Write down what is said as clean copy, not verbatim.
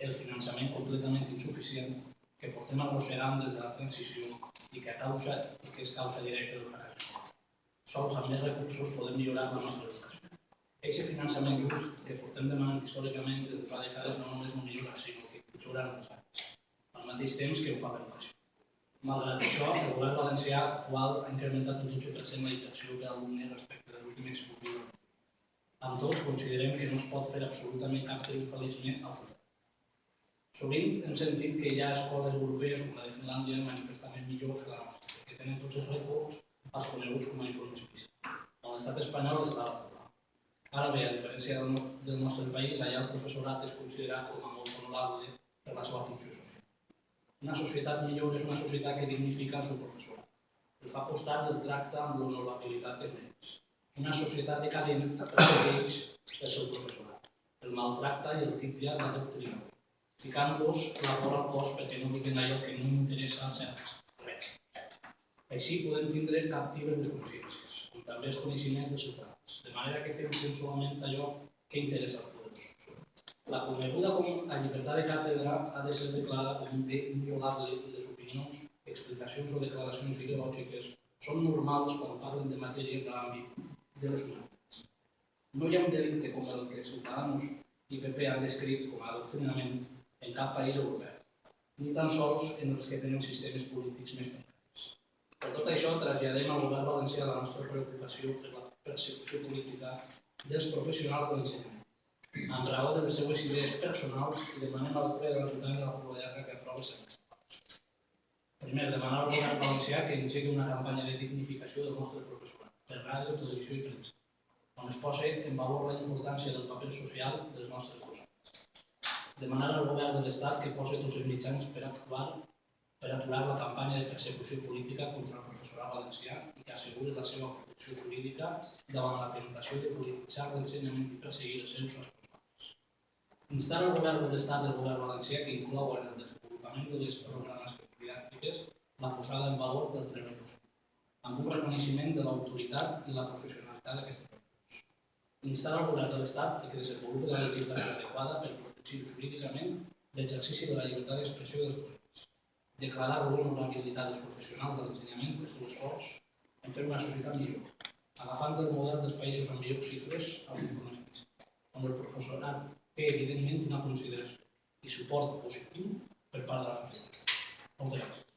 el finançament completament insuficient que portem arrossegant des de la transició i que és causa directa del fracàs escolar. Sols amb més recursos podem millorar la nostra educació. Aquest finançament just que portem demanant històricament des de fa dècades no només no millora, sinó que empitjora en els anys, al mateix temps que ho fa l'educació. Malgrat això, el govern valencià actual ha incrementat un 12% la inversió per alumne respecte de l'últim executiu. Amb tot, considerem que no es pot fer absolutament cap triomfalisme al futur. Sovint hem sentit que hi ha escoles europees com la de Finlàndia manifestament millors que la nostra, que tenen tots els rècords els coneguts com a informes PISA, on l'estat espanyol estava por davant. Ara bé, a diferència del nostre país, allà el professorat és considerat com a molt honorable per la seva funció social. Una societat millor és una societat que dignifica el seu professorat. El fa costat del tracte amb l'honorabilitat que mereix. Una societat decadent persegueix el seu professorat. El maltracta i el titlla d'adoctrinador, ficant-los la por al cos perquè no diguin allò que no interessa a certs res. Així podem tindre captives les consciències, com també els coneixements dels ciutadans, de manera que pensen solament allò que interessa als poderosos. La coneguda com a llibertat de càtedra ha de ser declarada com un bé inviolable i les opinions, explicacions o declaracions ideològiques són normals quan parlen de matèries de l'àmbit de les humanitats. No hi ha un delicte com el que Ciutadans i PP han descrit com a adoctrinament en cap país europeu, ni tan sols en els que tenen sistemes polítics més precaris. Per tot això, traslladem al govern valencià la nostra preocupació per la persecució política dels professionals de l'ensenyament. Amb raó de les seues idees personals, demanem al ple de l'Ajuntament de la Pobla Llarga que aprovi sentència. Primer, demanar al govern valencià que engegui una campanya de dignificació del nostre professorat, per ràdio, televisió i premsa, on es posi en valor la importància del paper social dels nostres docents. Demanar al govern de l'Estat que posi tots els mitjans per aturar la campanya de persecució política contra el professorat valencià i que asseguri la seva protecció jurídica davant la tentació de polititzar l'ensenyament i perseguir els seus responsables. Instar al govern de l'Estat i al govern valencià que inclouen en el desenvolupament de les programes didàctiques la posada en valor del treball docent, amb un reconeixement de l'autoritat i la professionalitat d'aquestes persones. Instar al govern de l'Estat que desenvolupi la legislació adequada per protegir jurídicament l'exercici de la llibertat d'expressió dels docents. Declarar l'honorabilitat dels professionals de l'ensenyament per seu esforç en fer una societat millor, agafant el model dels països amb millors xifres als informes PISA, on el professorat té evidentment una consideració i suport positiu per part de la societat. Moltes gràcies.